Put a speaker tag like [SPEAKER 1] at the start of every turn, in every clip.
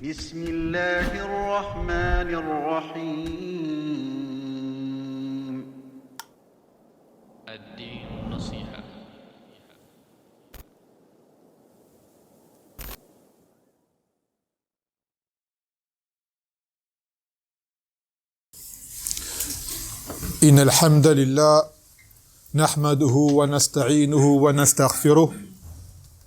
[SPEAKER 1] بسم الله الرحمن الرحيم
[SPEAKER 2] الدين نصيحة.
[SPEAKER 3] إن الحمد لله نحمده ونستعينه ونستغفره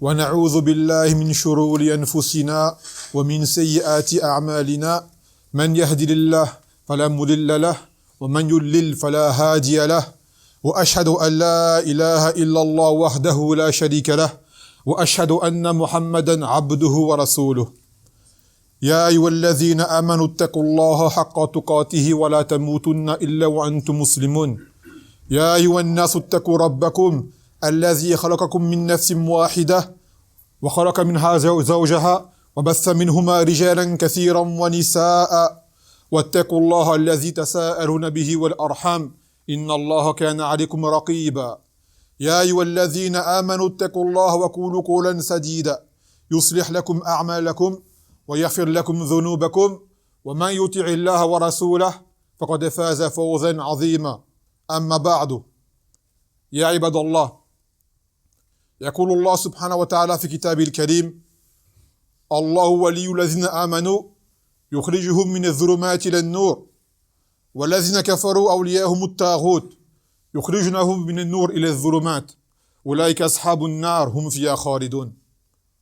[SPEAKER 3] ونعوذ بالله من شرور أنفسنا ومن سيئات أعمالنا من يهد الله فلا مضل له ومن يضلل فلا هادي له وأشهد أن لا إله إلا الله وحده لا شريك له وأشهد أن محمدا عبده ورسوله يا أيها الذين آمنوا اتقوا الله حق تقاته ولا تموتن إلا وأنتم مسلمون يا أيها الناس اتقوا ربكم الذي خلقكم من نفس واحدة وخلق منها زوجها وبث منهما رجالا كثيرا ونساء واتقوا الله الذي تساءلون به والأرحام إن الله كان عليكم رقيبا يا أيها الذين آمنوا اتقوا الله وقولوا قولا سديدا يصلح لكم أعمالكم ويغفر لكم ذنوبكم ومن يطع الله ورسوله فقد فاز فوزا عظيما أما بعد يا عباد الله يقول الله سبحانه وتعالى في كتابه الكريم الله ولي الذين آمنوا يخرجهم من الظلمات إلى النور والذين كفروا أولياءهم الطاغوت يخرجونهم من النور إلى الظلمات أولئك أصحاب النار هم فيها خالدون.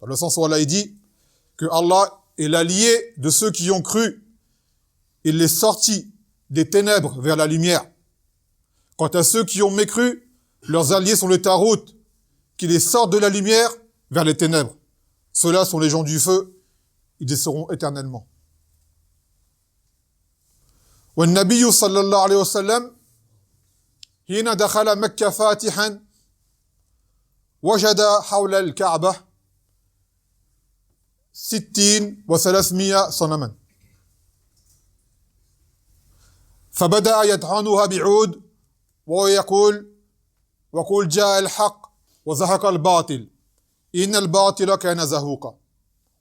[SPEAKER 3] Dans le sens où Allah dit que Allah est l'allié de ceux qui ont cru. Il les sortit des ténèbres vers la lumière. Quant à ceux qui ont mécru, leurs alliés sont les tarout, qui les sortent de la lumière vers les ténèbres. Ceux-là sont les gens du feu, ils y seront éternellement. والنبي صلى الله عليه وسلم حين دخل مكة فاتحا وجد حول الكعبة 60 و300 صنما فبدأ يطعنها بعود ويقول وقل جاء الحق وزهق الباطل إن الباطل كان زهوقا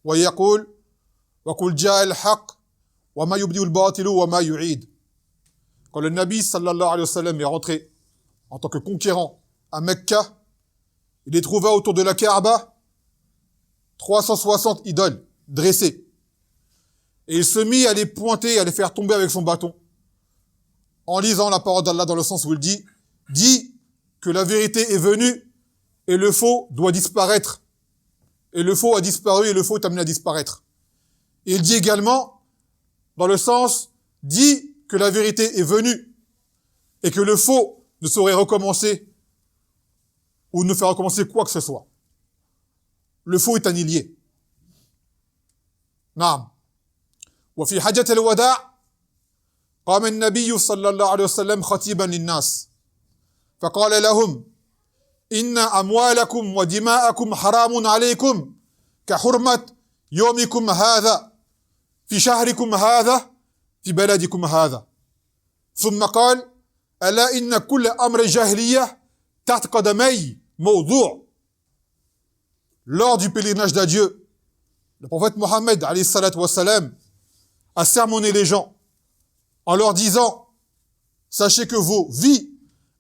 [SPEAKER 3] ويقول وقل جاء الحق وما يبدئ الباطل وما يعيد. Quand le Nabi sallallahu alayhi wa sallam est rentré en tant que conquérant à Mecca, il y trouva autour de la Kaaba 360 idoles dressées. Et il se mit à les pointer, à les faire tomber avec son bâton. En lisant la parole d'Allah dans le sens où il dit « Dis que la vérité est venue et le faux doit disparaître. Et le faux a disparu et le faux est amené à disparaître. » Et il dit également dans le sens « Dis que la vérité est venue et que le faux ne saurait recommencer ou ne faire recommencer quoi que ce soit. » Le faux est annihilé. نعم. وفي حجة الوداع قام النبي صلى الله عليه وسلم خطيبا للناس فقال لهم إن أموالكم ودماءكم حرام عليكم كحرمة يومكم هذا في شهركم هذا في بلدكم هذا ثم قال ألا إن كل أمر جاهلية تحت قدمي موضوع. Lors du pèlerinage d'adieu, le prophète Mohammed alayhi salatu wassalam a sermonné les gens en leur disant « Sachez que vos vies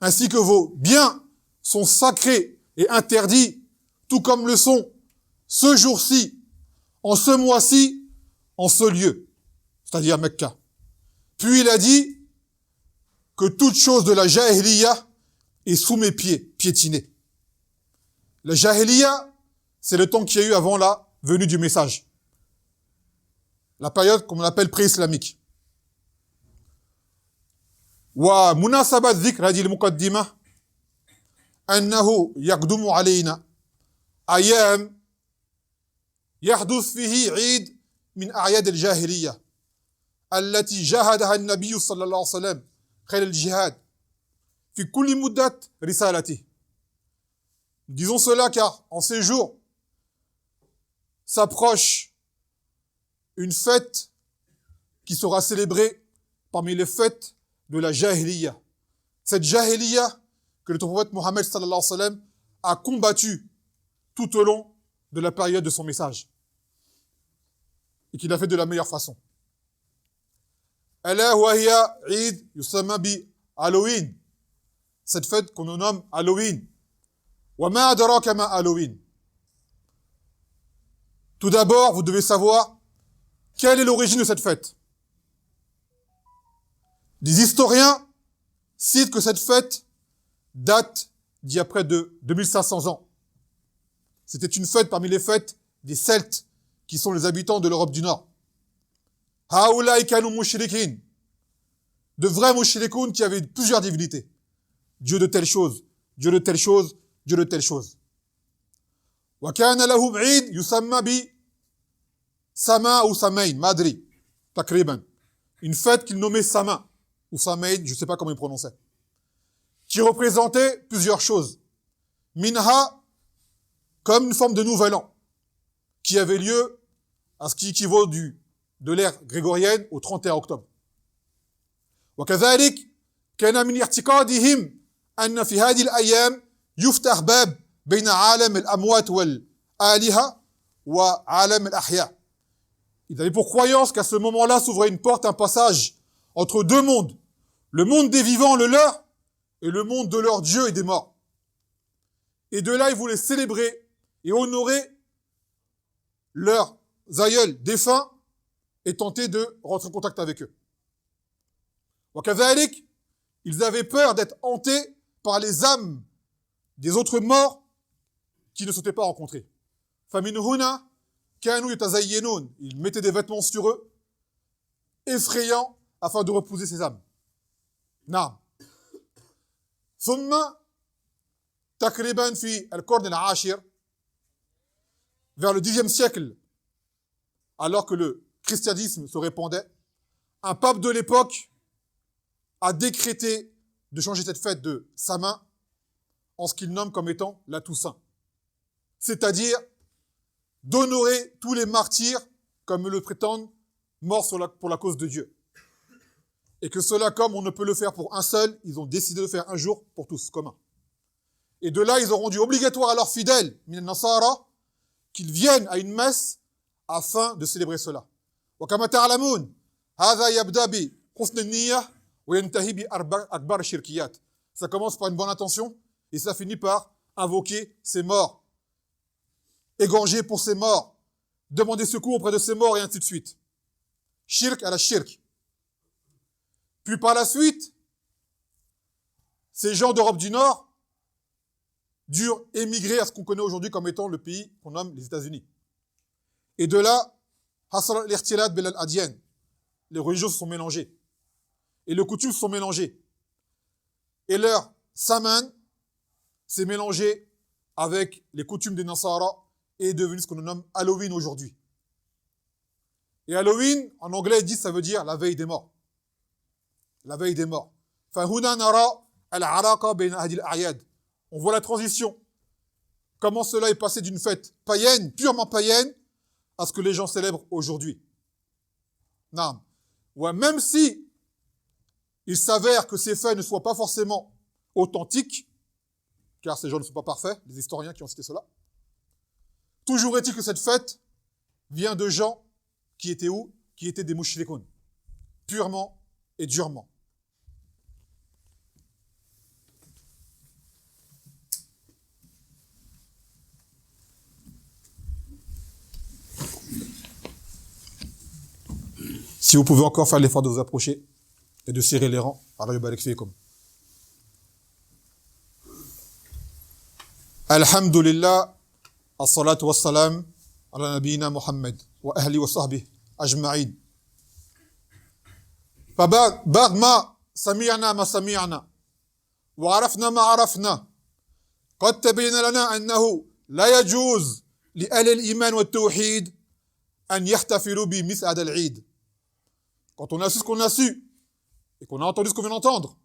[SPEAKER 3] ainsi que vos biens sont sacrés et interdits, tout comme le sont ce jour-ci, en ce mois-ci, en ce lieu, c'est-à-dire Mecca. » Puis il a dit que toute chose de la jahiliya est sous mes pieds, piétinée. La jahiliya, c'est le temps qu'il y a eu avant la venue du message. La période qu'on appelle pré-islamique. ومناسبة ذكر هذه المقدمة أنه يقدم علينا أيام يحدث فيه عيد من أعياد الجاهلية التي جاهدها النبي صلى الله عليه وسلم خلال الجهاد في كل مدة رسالته. Nous disons cela car en ces jours s'approche une fête qui sera célébrée parmi les fêtes de la jahiliya. Cette jahiliya que le prophète Mohammed sallallahu alayhi wa sallam a combattu tout au long de la période de son message. et qu'il a fait de la meilleure façon. Ala wa hiya Eid yusamma bi Halloween. Cette fête qu'on nomme Halloween. Wa ma adraka ma Halloween. Tout d'abord, vous devez savoir quelle est l'origine de cette fête. Les historiens citent que cette fête date d'il y a près de 2500 ans. C'était une fête parmi les fêtes des Celtes, qui sont les habitants de l'Europe du Nord. Haoulaï kanu mushrikin. De vrais mushrikoun qui avaient plusieurs divinités. Dieu de telle chose, Dieu de telle chose, Dieu de telle chose. Wa kana lahum Eid yusamma bi Sama ou Samain, Madri, Takriban. Une fête qu'ils nommaient Sama ou Samain, je ne sais pas comment ils prononçaient. Qui représentait plusieurs choses. Minha, comme une forme de nouvel an, qui avait lieu à ce qui équivaut de l'ère grégorienne au 31 octobre. وكذلك كان من اعتقادهم أن في هذه الأيام يفتح باب بين عالم الأموات والآلهة وعالم الأحياء. Ils avaient pour croyance qu'à ce moment-là s'ouvrait une porte, un passage entre deux mondes. Le monde des vivants, le leur, et le monde de leurs dieux et des morts. Et de là, ils voulaient célébrer et honorer leurs aïeuls défunts et tenter de rentrer en contact avec eux. وكذلك, ils avaient peur d'être hantés par les âmes des autres morts qui ne s'étaient pas rencontrés. فمن هنا كانوا يتزينون. Ils mettaient des vêtements sur eux, effrayants, afin de repousser ces âmes. نعم. ثم تقريبا في القرن العاشر, vers le Xe siècle, alors que le christianisme se répandait, un pape de l'époque a décrété de changer cette fête de Samin en ce qu'il nomme comme étant la Toussaint. C'est-à-dire d'honorer tous les martyrs, comme le prétendent, morts pour la cause de Dieu. Et que cela, comme on ne peut le faire pour un seul, ils ont décidé de faire un jour pour tous, commun. Et de là, ils ont rendu obligatoire à leurs fidèles, min nasara, qu'ils viennent à une messe afin de célébrer cela. وكما تعلمون هذا يبدأ بحسن النية وينتهي بأكبر الشركيات. Ça commence par une bonne intention et ça finit par invoquer ces morts, égorger pour ces morts, demander secours auprès de ces morts et ainsi de suite. Shirk à la shirk. Puis par la suite, ces gens d'Europe du Nord durent émigrer à ce qu'on connaît aujourd'hui comme étant le pays qu'on nomme les États-Unis. Et de là, hasal l'irtilat bil al-adyan. Les religions se sont mélangées. Et les coutumes se sont mélangées. Et leur Saman s'est mélangé avec les coutumes des Nasara et est devenu ce qu'on nomme Halloween aujourd'hui. Et Halloween, en anglais, dit, ça veut dire la veille des morts. La veille des morts. فَهُنَا نَرَى الْعَرَاقَ بَيْنَ هَذِهِ الْأَعْيَادِ. On voit la transition. Comment cela est passé d'une fête païenne, purement païenne, à ce que les gens célèbrent aujourd'hui. Non. Ouais, même si il s'avère que ces faits ne soient pas forcément authentiques, car ces gens ne sont pas parfaits, les historiens qui ont cité cela, toujours est-il que cette fête vient de gens qui étaient où? Qui étaient des mushrikoun, purement et durement. Si vous pouvez encore faire l'effort de vous approcher et de serrer les rangs, Allah yubarik fiikum. Alhamdulillah, as-salatu was-salam ala nabiyina Muhammad wa ahli wa sahbihi ajma'in. فبعد ما سمعنا ما سمعنا وعرفنا ما عرفنا قد تبين لنا أنه لا يجوز لأهل الإيمان والتوحيد أن يحتفلوا بمثل هذا العيد. Quand on a su ce qu'on a su et qu'on a entendu ce qu'on vient d'entendre,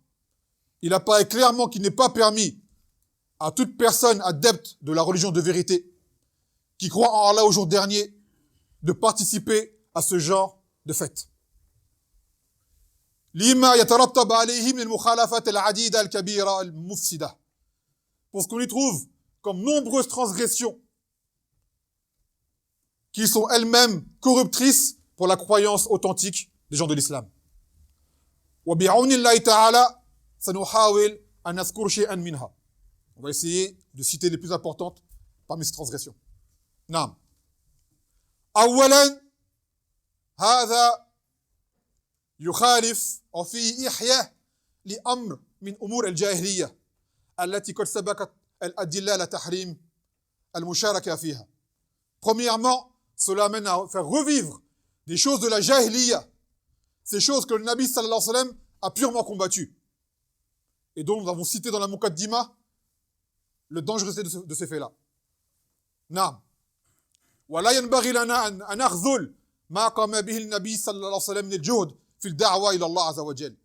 [SPEAKER 3] il apparaît clairement qu'il n'est pas permis à toute personne adepte de la religion de vérité qui croit en Allah au jour dernier de participer à ce genre de fête. لما يترتب عليه من المخالفات العديدة الكبيرة المفسدة. Pour ce qu'on y trouve comme nombreuses transgressions qui sont elles-mêmes corruptrices pour la croyance authentique des gens de l'islam. وبعون الله تعالى سنحاول أن نذكر شيئا منها. On va essayer de citer les plus importantes parmi ces transgressions. نعم. أولا هذا يخالف أو فيه إحياء لأمر من أمور الجاهلية التي قد سبقت الأدلة على تحريم المشاركة فيها. Premièrement, cela amène à faire revivre des choses de la jahiliya, ces choses que le Nabi sallallahu alayhi wa sallam a purement combattues et dont nous avons cité dans la Muqaddima le dangerosité de ces faits-là. نعم. ولا ينبغي لنا أن نخذل ما قام به النبي صلى الله عليه وسلم من الجهد في الدعوة إلى الله عز وجل.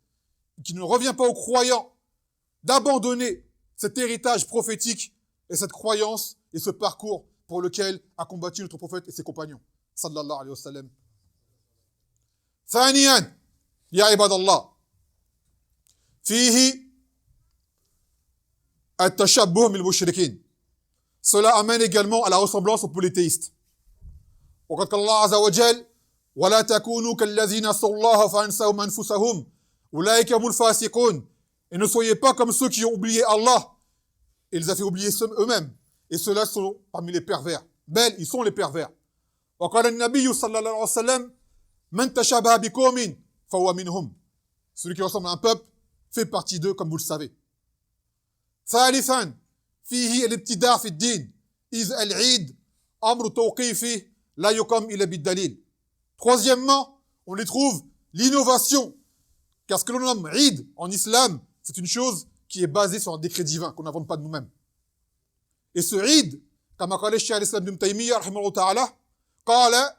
[SPEAKER 3] Qui ne revient pas aux croyants d'abandonner cet héritage prophétique et cette croyance et ce parcours pour lequel a combattu notre prophète et ses compagnons sallallahu alayhi wa sallam. ثانيا يا عباد الله فيه التشبه بالمشركين. Cela amène également à la ressemblance aux polythéistes. وقد قال الله عز وجل ولا تكونوا كالذين نسوا الله فأنساهم أنفسهم أولئك هم الفاسقون. Et ne soyez pas comme ceux qui ont oublié Allah et ils ont fait oublier eux-mêmes. Et ceux-là sont parmi les pervers. Bel, ils sont les pervers. وقال النبي صلى الله عليه وسلم من تشابه بقوم فهو منهم. Celui qui ressemble à un peuple fait partie d'eux, comme vous le savez. ثالثا فيه الابتداع في الدين إذ العيد أمر توقيفي لا يقام إلا بالدليل. Troisièmement, on les trouve l'innovation. Car ce que l'on nomme Eid en islam, c'est une chose qui est basée sur un décret divin, qu'on n'invente pas de nous-mêmes. Et ce Eid, comme a dit le Cheikh al-Islam ibn Taymiyyah, rahimahullah ta'ala, قال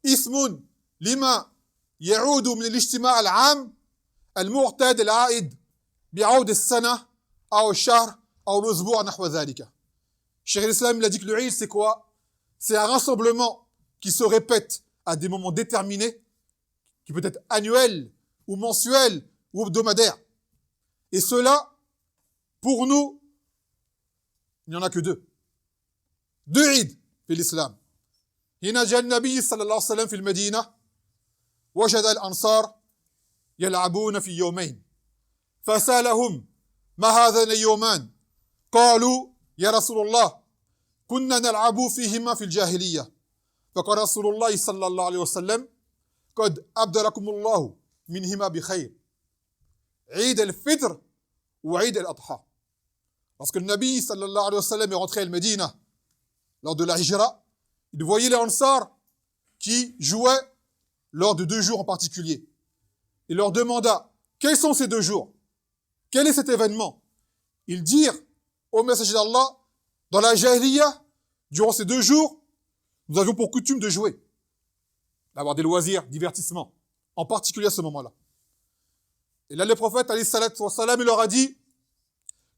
[SPEAKER 3] اسم لما يعود من الاجتماع العام المعتاد العائد بعود السنة أو الشهر أو الأسبوع نحو ذلك. Cheikh al-Islam il a dit que le Eid c'est quoi? C'est un rassemblement qui se répète à des moments déterminés, qui peut être annuel ou mensuel ou hebdomadaire. Et cela, pour nous, il n'y en a que deux. Deux Eid في l'islam. هنا جاء النبي صلى الله عليه وسلم في المدينة وجد الأنصار يلعبون في يومين فسألهم ما هذان اليومان قالوا يا رسول الله كنا نلعب فيهما في الجاهلية فقال رسول الله صلى الله عليه وسلم قد أبدلكم الله منهما بخير عيد الفطر وعيد الأضحى. Lorsque le Nabi sallallahu alayhi wa sallam est rentré à Médina lors de la Hijra, il voyait les Ansar qui jouaient lors de 2 jours en particulier. Il leur demanda, quels sont ces 2 jours? Quel est cet événement? Ils dirent au messager d'Allah, dans la Jahiliya, durant ces 2 jours, nous avions pour coutume de jouer, d'avoir des loisirs, divertissements, en particulier à ce moment-là. Et là, le prophète, alayhi salatu wa salam, il leur a dit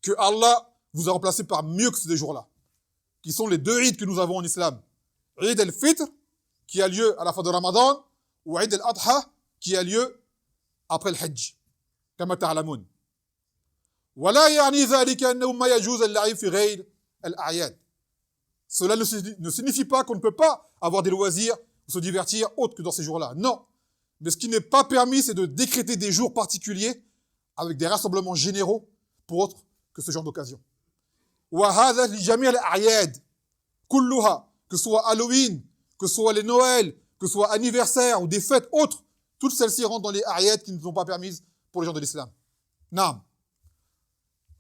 [SPEAKER 3] que Allah vous a remplacé par mieux que ces 2 jours-là, qui sont les 2 Eid que nous avons en islam. Eid al-Fitr, qui a lieu à la fin de Ramadan, ou Eid al-Adha, qui a lieu après le Hajj, كما تعلمون. ولا يعني ذلك أنه ما يجوز اللعب في غير الأعياد. Cela ne signifie pas qu'on ne peut pas avoir des loisirs ou se divertir autre que dans ces jours-là. Non. Mais ce qui n'est pas permis, c'est de décréter des jours particuliers avec des rassemblements généraux pour autre que ce genre d'occasion. وهذا لجميع الأعياد كلها, que ce soit Halloween, que ce soit les Noël, que ce soit anniversaire ou des fêtes autres, toutes celles-ci rentrent dans les ayats qui ne sont pas permises pour les gens de l'islam. نعم.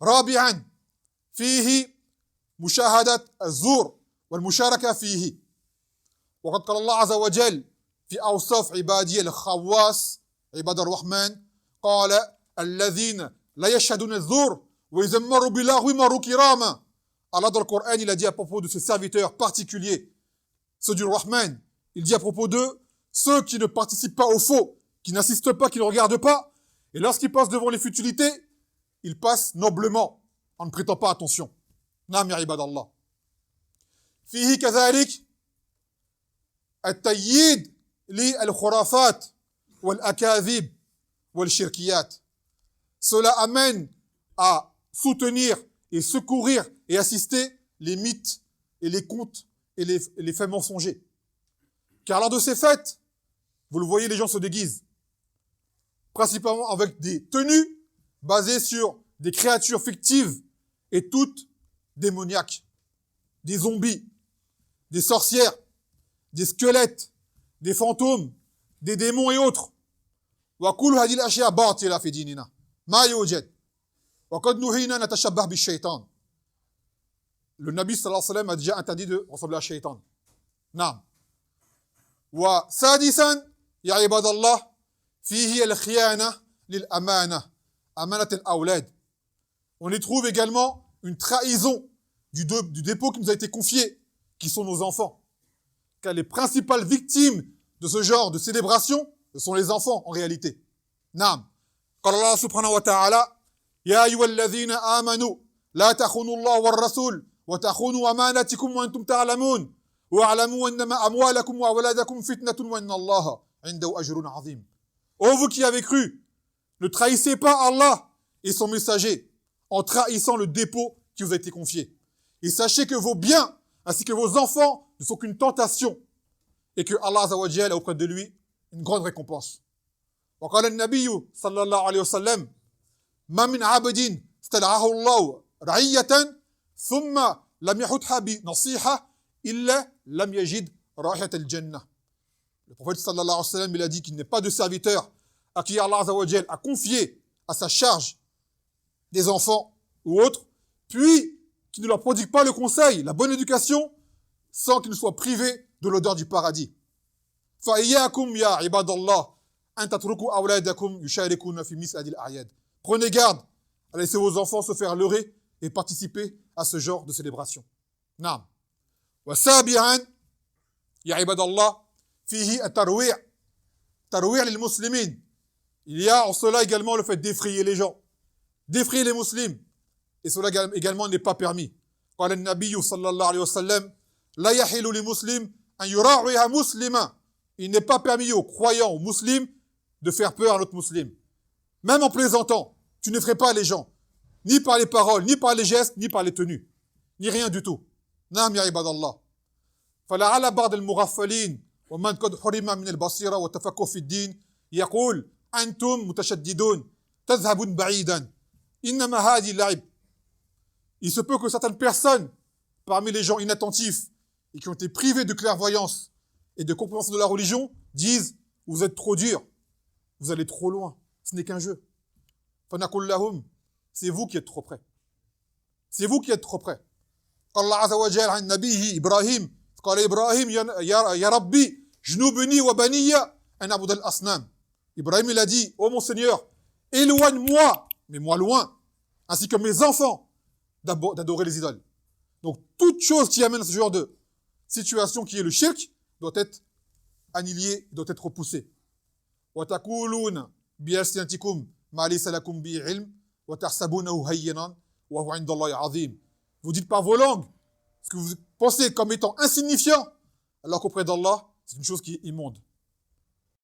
[SPEAKER 3] رابعا فيه مشاهدة الزور والمشاركة فيه. وقد قال الله عز وجل في أوصاف عبادي الخواص عباد الرحمن قال الذين لا يشهدون الزور وإذا مروا باللغو مروا كراما. Allah dans le Coran, il a dit à propos de ses serviteurs particuliers, ceux du Rahman, il dit à propos d'eux, ceux qui ne participent pas au faux, qui n'assistent pas, qui ne regardent pas, et lorsqu'ils passent devant les futilités, ils passent noblement, en ne prêtant pas attention. Naam ya ibadallah. Fihi kazalik at-tayyid li al-khurafat wal-akadhib wal-shirkiyat. Cela amène à soutenir et secourir et assister les mythes et les contes et les faits mensongers. Car lors de ces fêtes, vous le voyez, les gens se déguisent. Principalement avec des tenues basées sur des créatures fictives et toutes démoniaques. Des zombies, des sorcières, des squelettes, des fantômes, des démons et autres. وكل هذه الأشياء باطلة في ديننا ما يوجد وقد نهينا نتشبه بالشيطان. Le Nabi sallallahu alayhi wa sallam a déjà interdit de ressembler à Shaitan. نعم. وسادسا يا عباد الله فيه الخيانة للأمانة أمانة الأولاد. On y trouve également une trahison du dépôt qui nous a été confié, qui sont nos enfants. Car les principales victimes de ce genre de célébration, ce sont les enfants en réalité. نعم. قال الله سبحانه وتعالى يا أيها الذين آمنوا لا تخونوا الله والرسول وتخونوا أماناتكم وأنتم تعلمون واعلموا أنما أموالكم وأولادكم فتنة وأن الله عنده أجر عظيم. Ô vous qui avez cru, ne trahissez pas Allah et son messager en trahissant le dépôt qui vous a été confié. Et sachez que vos biens ainsi que vos enfants ne sont qu'une tentation et que Allah Azza wa Jalla a auprès de lui une grande récompense. وقال النبي صلى الله عليه وسلم ما من عبد استدعاه الله رعية ثم لم يحطها بنصيحة إلا لم يجد رائحة الجنة. Le prophète sallallahu alayhi wa sallam, il a dit qu'il n'est pas de serviteur à qui Allah Azza wa Jalla a confié à sa charge des enfants ou autres, puis qui ne leur prodigue pas le conseil, la bonne éducation, sans qu'ils ne soient privés de l'odeur du paradis. فَإِيَّاكُمْ يَا عِبَادَ اللَّهِ أَن تَتْرُكُوا أَوْلَادَكُمْ يُشَارِكُونَ فِي مِثْلِ هَذِهِ الْأَعْيَادِ. Prenez garde à laisser vos enfants se faire leurrer et participer à ce genre de célébration. نعم. وسابعا يا عباد الله فيه الترويع ترويع للمسلمين. Il y a en cela également le fait d'effrayer les gens, d'effrayer les musulmans, et cela également n'est pas permis. قال النبي صلى الله عليه وسلم لا يحل لمسلم أن يراعي مسلما. Il n'est pas permis aux croyants, aux musulmans, de faire peur à notre musulman. Même en plaisantant, tu ne ferais pas les gens, ni par les paroles, ni par les gestes, ni par les tenues, ni rien du tout. نعم يا عباد الله. فلعل بعض المغفلين ومن قد حرم من البصيرة والتفقه في الدين يقول أنتم متشددون تذهبون بعيدا إنما هذه لعب. Il se peut que certaines personnes, parmi les gens inattentifs et qui ont été privés de clairvoyance et de compréhension de la religion, disent « Vous êtes trop dur, vous allez trop loin, ce n'est qu'un jeu. » فَنَقُلْ لَهُمْ. C'est vous qui êtes trop près. C'est vous qui êtes trop près. Allah Azza wa Jalla عن نبيه إبراهيم قال إبراهيم يا ربي جنوبني وبني أن أعبد الأصنام. Ibrahim il a dit « Oh mon Seigneur, éloigne-moi, mais moi loin, ainsi que mes enfants, d'adorer les idoles. » Donc toute chose qui amène à ce genre de situation qui est le shirk doit être annihilée, doit être repoussée. وَتَقُولُونَ بِأَلْسِنَتِكُمْ مَا لَيْسَ لَكُمْ بِهِ عِلْمٌ وَتَحْسَبُونَهُ هَيِّنًا وَهُوَ عِندَ اللَّهِ عَظِيمٌ. Vous dites par vos langues ce que vous pensez comme étant insignifiant, alors qu'auprès d'Allah, c'est une chose qui est immonde.